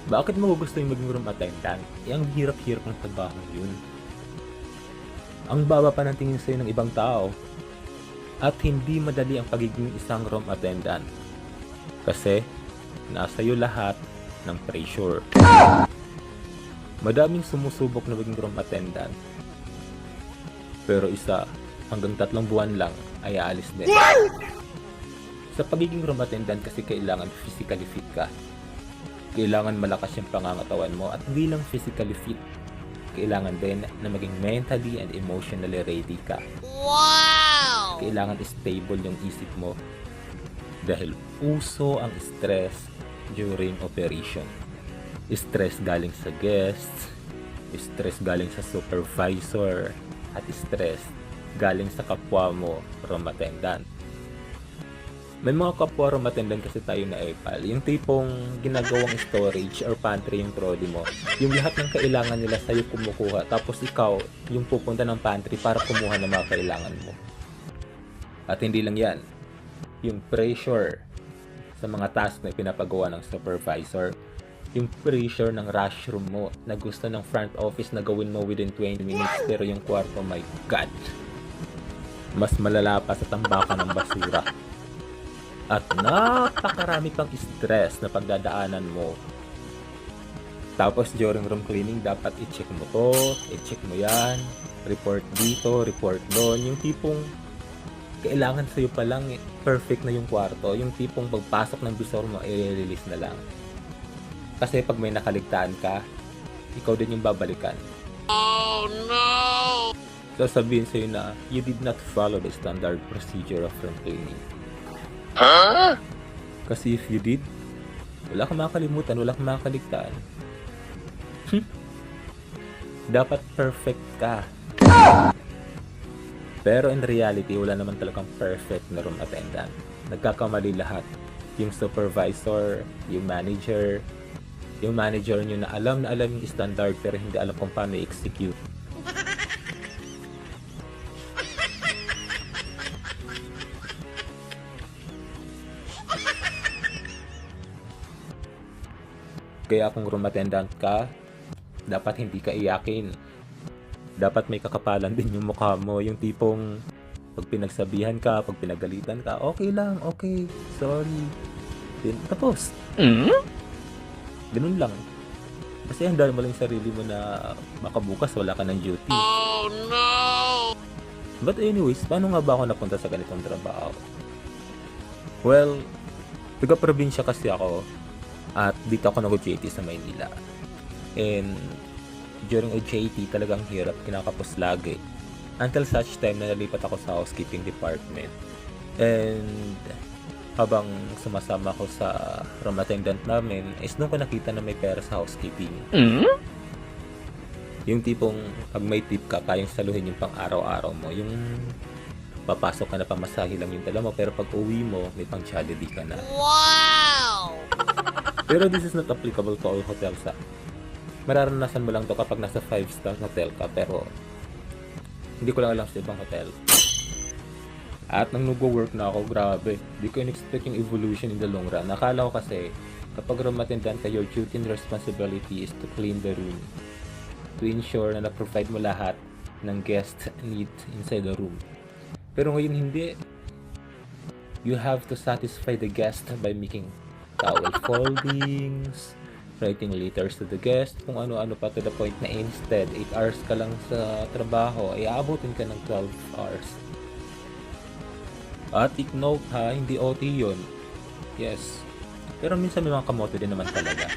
Bakit mo gusto yung maging room attendant? Ang hirap-hirap ng trabaho yun. Ang baba pa ng tingin sa'yo ng ibang tao. At hindi madali ang pagiging isang room attendant. Kasi, nasa iyo lahat ng pressure. Madaming sumusubok na maging room attendant. Pero isa, hanggang 3 buwan lang ay aalis din. Sa pagiging room attendant kasi kailangan physically fit ka. Kailangan malakas yung pangangatawan mo at hindi lang physically fit. Kailangan din na maging mentally and emotionally ready ka. Wow! Kailangan stable yung isip mo dahil uso ang stress during operation. Stress galing sa guests, stress galing sa supervisor, at stress galing sa kapwa mo room attendant. May mga kapwa room attendant kasi tayo na epal, yung tipong ginagawang storage or pantry yung trolley mo. Yung lahat ng kailangan nila sa'yo kumukuha, tapos ikaw yung pupunta ng pantry para kumuha ng mga kailangan mo. At hindi lang yan, yung pressure sa mga task na pinapagawa ng supervisor, yung pressure ng rush room mo na gusto ng front office na gawin mo within 20 minutes pero yung kwarto, my God, mas malala pa sa tambakan ng basura. At napakarami pang stress na pagdadaanan mo. Tapos during room cleaning, dapat i-check mo to, i-check mo yan, report dito, report doon. Yung tipong kailangan sa'yo pa lang perfect na yung kwarto. Yung tipong pagpasok ng bisor mo, i-release na lang. Kasi pag may nakaligtaan ka, ikaw din yung babalikan. Oh no! Sasabihin sa'yo na you did not follow the standard procedure of room cleaning. Huh? Kasi if you did, wala kang makakalimutan, wala kang makakaligtaan. Dapat perfect ka. Pero in reality, wala naman talagang perfect na room attendant. Nagkakamali lahat. Yung supervisor, yung manager nyo na alam yung standard pero hindi alam kung paano i-execute. Kaya kung room attendant ka, dapat hindi ka iyakin. Dapat may kakapalan din yung mukha mo. Yung tipong pag pinagsabihan ka, pag pinagalitan ka, okay lang, okay, sorry. Then, tapos. Ganun lang. Kasi handaan mo lang yung sarili mo na baka bukas wala ka ng duty. Oh no! But anyways, paano nga ba ako napunta sa ganitong trabaho? Well, taga-probinsya kasi ako. At dito ako nag-OJT sa Maynila. And during OJT talagang hirap, kinakapos lagi. Until such time na nalipat ako sa housekeeping department. And habang sumasama ako sa room attendant namin, is doon ko nakita na may pera sa housekeeping. Yung tipong pag may tip ka, kayang saluhin yung pang araw-araw mo. Yung papasok ka na pamasahe lang yung dala mo, pero pag uwi mo, may pang Jollibee ka na. Wow! Pero this is not applicable to all hotels. Mararanasan mo lang to kapag nasa 5-star hotel ka, pero hindi ko lang alam sa ibang hotel. At nang nag-work na ako, grabe, di ko in-expect yung evolution in the long run. Nakala ko kasi, kapag room attendant ka, your duty and responsibility is to clean the room. To ensure na na-provide mo lahat ng guest need inside the room. Pero ngayon hindi. You have to satisfy the guest by making towel foldings, writing letters to the guest, kung ano-ano pa, to the point na instead 8 hours ka lang sa trabaho, ay aabutin ka ng 12 hours. At take note ha, hindi OT yun. Yes. Pero minsan may mga kamote din naman talaga.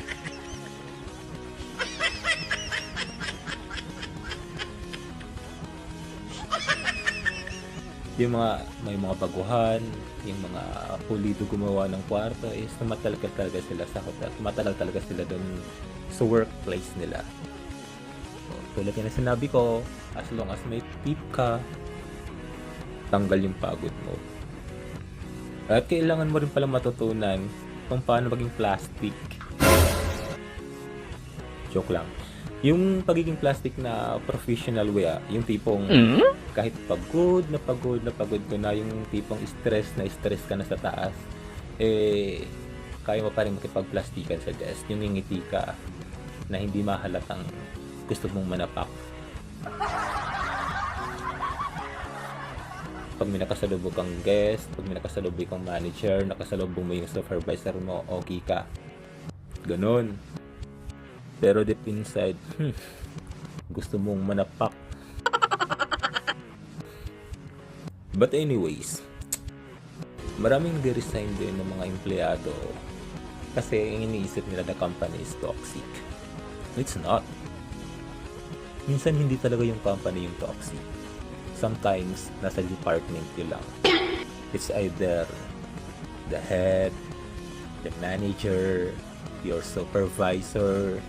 Yung may mga baguhan, yung mga pulido gumawa ng kwarto is tumatagal talaga sila sa hotel. Tumatagal talaga sila dun sa workplace nila. So, tulad yan na sinabi ko, as long as may tip ka, tanggal yung pagod mo. At kailangan mo rin pala matutunan kung paano maging plastic. Joke lang. Yung pagiging plastic na professional way, yung tipong kahit pagod ka na, yung tipong stress ka na sa taas, kaya mo pa rin makipagplastikan sa guest. Yung ngingiti ka na hindi mahalatang gusto mong manapak. Pag may nakasalubog kang guest, pag may nakasalubog kang manager, nakasalubog mo yung supervisor mo, okay ka. Ganon. Pero deep inside, gusto mong manapak. But anyways, maraming nag-resign din ng mga empleyado kasi iniisip nila na company is toxic. It's not. Minsan hindi talaga yung company yung toxic. Sometimes nasa department yun lang. It's either the head, the manager, your supervisor,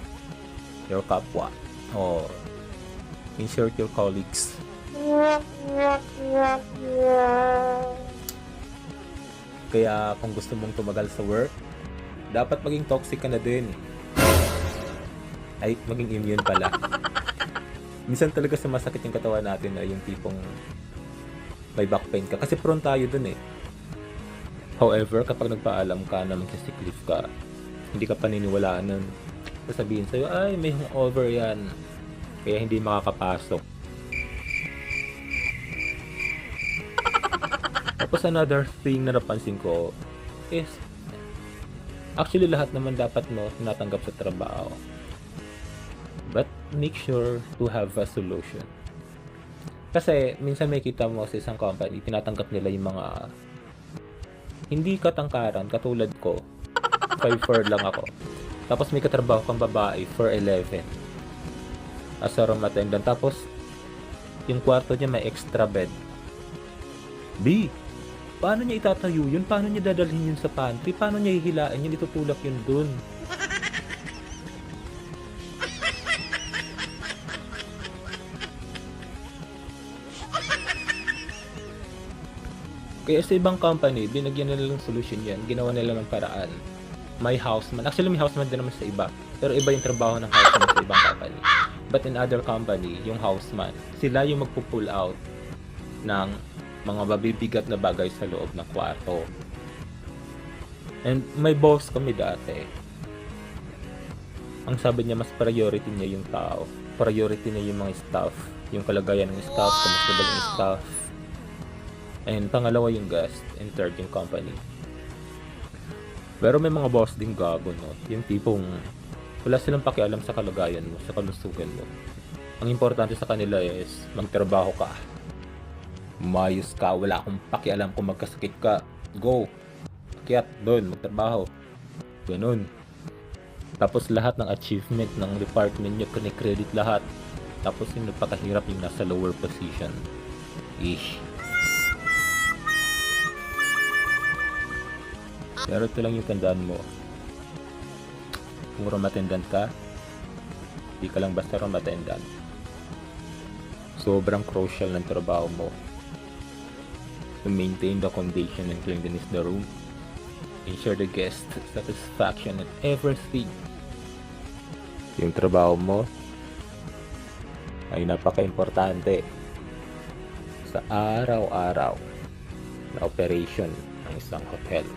your kapwa, or in short, your colleagues. Kaya kung gusto mong tumagal sa work, dapat maging toxic ka na din. Ay, maging immune pala. Minsan talaga sumasakit yung katawan natin na yung tipong may back pain ka. Kasi prone tayo dun eh. However, kapag nagpaalam ka na mag-sick leave ka, hindi ka paniniwalaan nun. Sasabihin sa'yo, ay, may hangover yan. Kaya hindi makakapasok. Tapos another thing na napansin ko is actually lahat naman dapat mo tinatanggap sa trabaho. But make sure to have a solution. Kasi minsan may kita mo sa isang company, tinatanggap nila yung mga hindi katangkaran, katulad ko. 5'4" lang ako. Tapos may katrabaho kang babae, 4'11". As a room attendant. Tapos yung kwarto niya may extra bed. B, paano niya itatayo yun? Paano niya dadalhin yun sa pantry? Paano niya hihilain yun? Itutulak yun dun. Kaya sa ibang company, binagyan nila ng solution yan. Ginawa nila ng paraan. May houseman. Actually, may houseman din naman sa iba. Pero iba yung trabaho ng houseman sa ibang company. But in other company, yung houseman, sila yung magpo-pull out ng mga mabibigat na bagay sa loob ng kwarto. And may boss kami dati. Ang sabi niya, mas priority niya yung tao. Priority niya yung mga staff. Yung kalagayan ng staff, kamusta ba yung staff. And pangalawa yung guest. And third yung company. Pero may mga boss din gago, no? Yung tipong wala silang pakialam sa kalagayan mo, sa kalusugan mo. Ang importante sa kanila is magtrabaho ka. Mayos ka, wala akong pakialam kung magkasakit ka. Go! Akyat doon, magtrabaho. Ganun. Tapos lahat ng achievement ng department nyo, kine-credit lahat. Tapos yung nagpakahirap yung nasa lower position. Ish. Pero ito lang yung tandaan mo. Kung room attendant ka, di ka lang basta room attendant. Sobrang crucial ng trabaho mo to maintain the condition and cleanliness of the room, ensure the guest satisfaction and everything. Yung trabaho mo ay napaka-importante sa araw-araw na operation ng isang hotel.